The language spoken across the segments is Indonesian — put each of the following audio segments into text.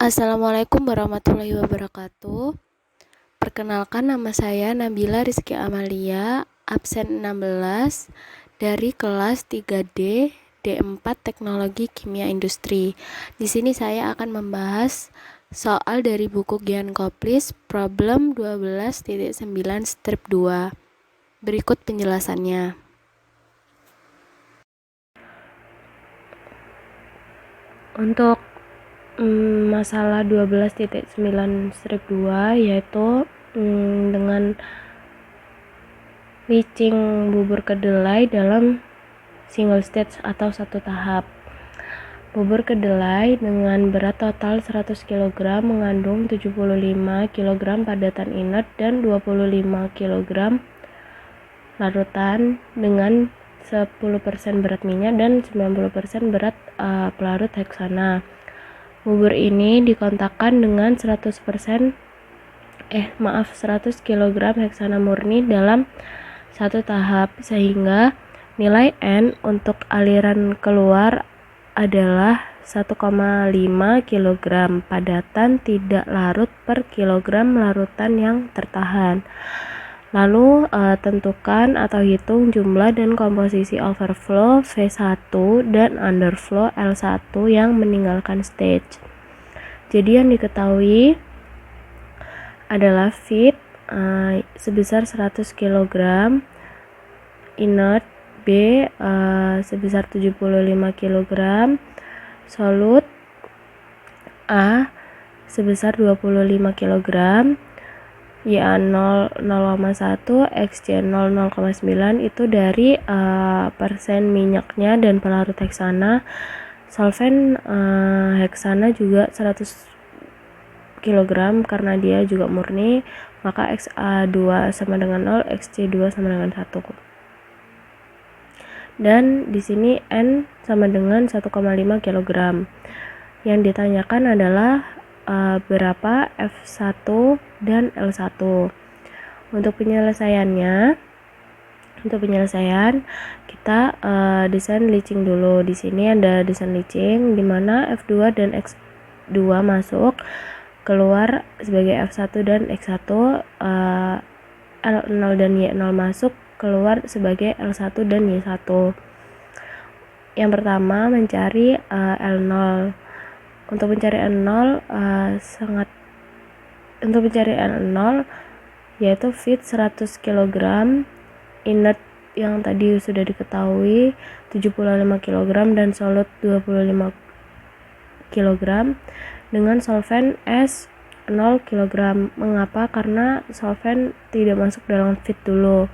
Assalamualaikum warahmatullahi wabarakatuh. Perkenalkan, nama saya Nabila Rizky Amalia, absen 16 dari kelas 3D D4 Teknologi Kimia Industri. Di sini saya akan membahas soal dari buku Gian Koplis Problem 12.9 strip 2. Berikut penjelasannya. Untuk masalah 12.9 strip 2 yaitu dengan leaching bubur kedelai dalam single stage atau satu tahap. Bubur kedelai dengan berat total 100 kg mengandung 75 kg padatan inert dan 25 kg larutan dengan 10% berat minyak dan 90% berat pelarut heksana. Bubur ini dikontakkan dengan 100 kg heksana murni dalam satu tahap, sehingga nilai N untuk aliran keluar adalah 1,5 kg padatan tidak larut per kilogram larutan yang tertahan. Lalu tentukan atau hitung jumlah dan komposisi overflow V1 dan underflow L1 yang meninggalkan stage. Jadi yang diketahui adalah feed sebesar 100 kg, inert B sebesar 75 kg, solut A sebesar 25 kg, YA 0,1, XC 0,9 itu dari persen minyaknya dan pelarut heksana. Solvent heksana juga 100 kg karena dia juga murni, maka XA2 sama dengan 0, XC2 sama dengan 1. Dan di sini N sama dengan 1,5 kg. Yang ditanyakan adalah berapa F1 dan L1. Untuk penyelesaian kita desain leaching dulu. Di sini ada desain leaching di mana F2 dan X2 masuk, keluar sebagai F1 dan X1, L0 dan Y0 masuk, keluar sebagai L1 dan Y1. Yang pertama mencari L0. Untuk mencari L0 yaitu feed 100 kg, inert yang tadi sudah diketahui 75 kg dan solut 25 kg dengan solvent S 0 kg. Mengapa? Karena solvent tidak masuk dalam feed dulu.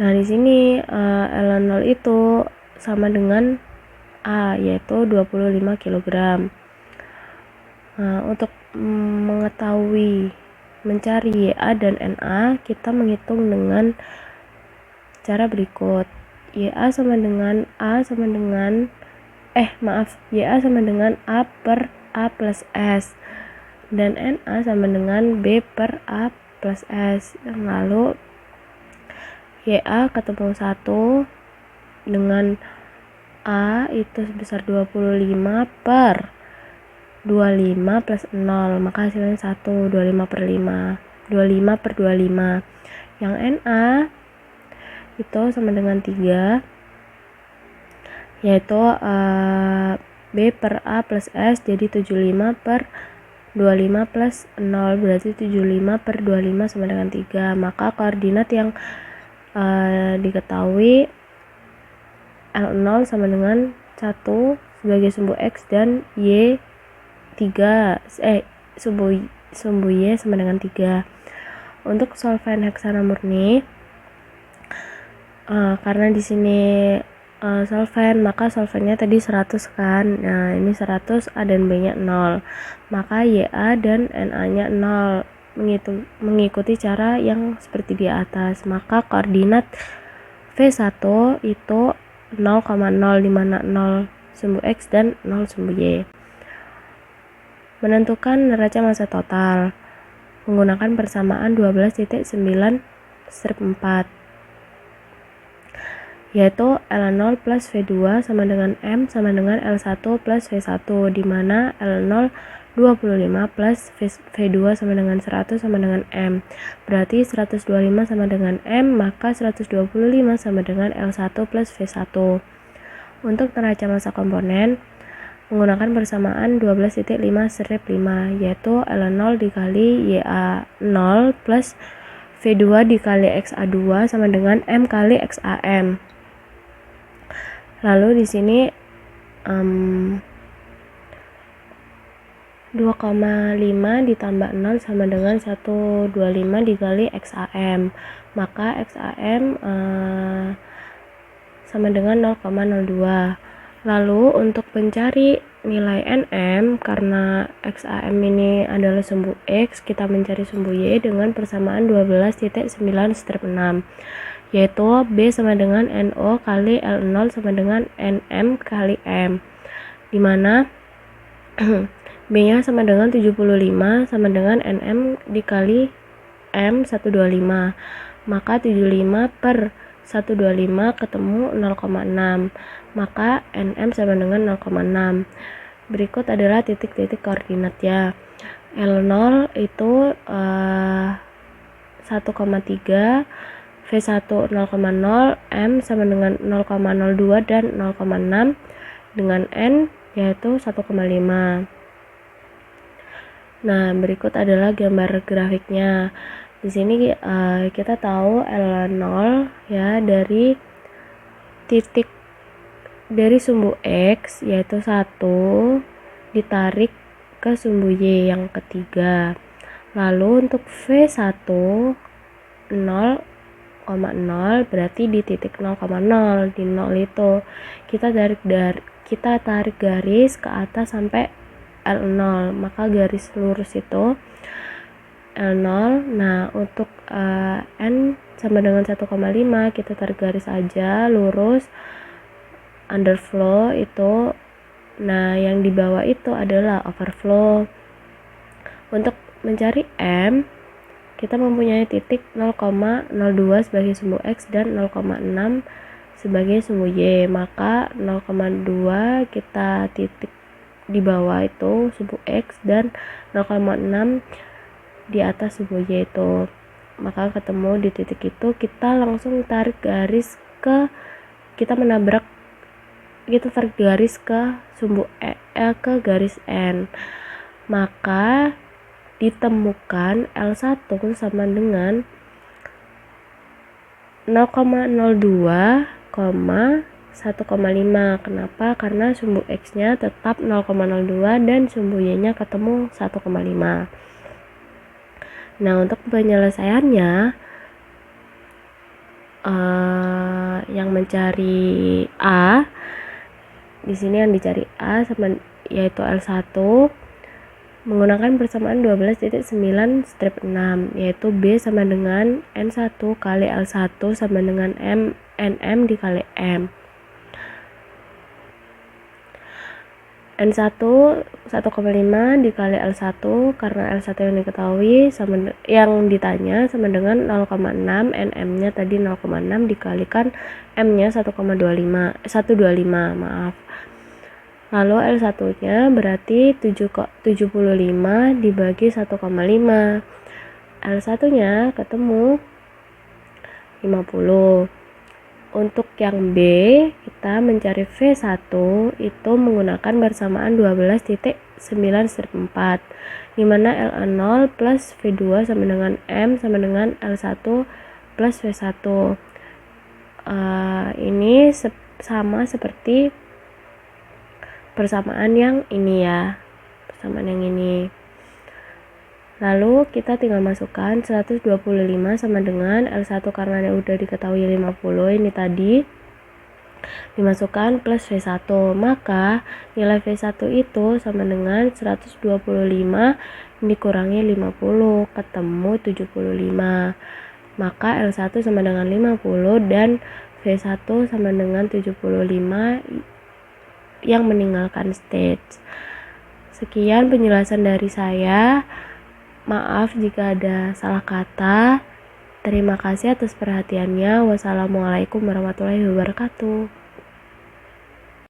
Nah, di sini L0 itu sama dengan A, yaitu 25 kg. Nah, untuk mencari YA dan NA, kita menghitung dengan cara berikut. YA sama dengan A per A plus S, dan NA sama dengan B per A plus S. Lalu YA ketemu 1 dengan A itu sebesar 25 per 25 plus 0, maka hasilnya 1, 25 per 25. Yang NA itu sama dengan 3, yaitu B per A plus S, jadi 75 per 25 plus 0, berarti 75 per 25 sama dengan 3. Maka koordinat yang diketahui L0 sama dengan 1 sebagai sumbu X dan sumbu Y sama dengan 3. Untuk solvent heksana murni, karena di sini solvent, maka solventnya tadi 100 kan. Nah, ini 100, A dan B nya 0, maka YA dan NA nya 0 mengikuti cara yang seperti di atas. Maka koordinat V1 itu 0,0, dimana 0 sumbu X dan 0 sumbu Y. Menentukan neraca massa total menggunakan persamaan 12.9 strip 4. yaitu L0 plus V2 sama dengan M sama dengan L1 plus V1, di mana L0 25 plus V2 sama dengan 100 sama dengan M. Berarti 125 sama dengan M, maka 125 sama dengan L1 plus V1. Untuk neraca massa komponen, menggunakan persamaan 12.5/5, yaitu L0 dikali YA0 plus V2 dikali XA2 sama dengan M kali XAM. Lalu di sini 2,5 ditambah 0 sama dengan 125 dikali XAM, maka XAM sama dengan 0,02. Lalu untuk mencari nilai NM, karena XAM ini adalah sumbu X, kita mencari sumbu Y dengan persamaan 12.9/6, yaitu B sama dengan NO kali L0 sama dengan NM kali M, dimana B nya sama dengan 75 sama dengan NM dikali M 125, maka 75 per 125 ketemu 0,6, maka NM sama dengan 0,6. Berikut adalah titik-titik koordinatnya. L0 itu 1,3, V1 0,0, M sama dengan 0,02 dan 0,6, dengan N yaitu 1,5. Nah, berikut adalah gambar grafiknya. Di sini kita tahu L0 ya dari titik dari sumbu X yaitu 1 ditarik ke sumbu Y yang ketiga. Lalu untuk V1 0,0 berarti di titik 0,0, di 0 itu kita tarik garis ke atas sampai L0, maka garis lurus itu L0. Nah, untuk N sama dengan 1,5 kita tarik garis aja lurus underflow itu. Nah, yang di bawah itu adalah overflow. Untuk mencari M, kita mempunyai titik 0,02 sebagai sumbu X dan 0,6 sebagai sumbu Y, maka 0,2 kita titik di bawah itu sumbu X dan 0,6 di atas sumbu Y itu, maka ketemu di titik itu. Kita langsung tarik garis kita tarik garis ke sumbu ke garis N, maka ditemukan L1 sama dengan 0,02, 1,5. Kenapa? Karena sumbu X nya tetap 0,02 dan sumbu Y nya ketemu 1,5. Nah, untuk penyelesaiannya yang mencari A, di sini yang dicari A sama yaitu L1, menggunakan persamaan 12.9/6, yaitu B sama dengan N1 kali L1 sama dengan NM dikali M. N1 1,5 dikali L1, karena L1 yang diketahui yang ditanya sama dengan 0,6, NM nya tadi 0,6 dikalikan M nya 125, maaf. Lalu L1 nya berarti 75 dibagi 1,5, L1 nya ketemu 50. Untuk yang B, kita mencari V1 itu menggunakan persamaan 12.9/4, dimana L0 plus V2 sama dengan M sama dengan L1 plus V1. Ini sama seperti persamaan yang ini ya, persamaan yang ini. Lalu kita tinggal masukkan 125 sama dengan L1 karena udah diketahui 50 ini tadi, dimasukkan plus V1, maka nilai V1 itu sama dengan 125 dikurangi 50 ketemu 75, maka L1 sama dengan 50 dan V1 sama dengan 75 yang meninggalkan stage. Sekian penjelasan dari saya. Maaf jika ada salah kata. Terima kasih atas perhatiannya. Wassalamualaikum warahmatullahi wabarakatuh.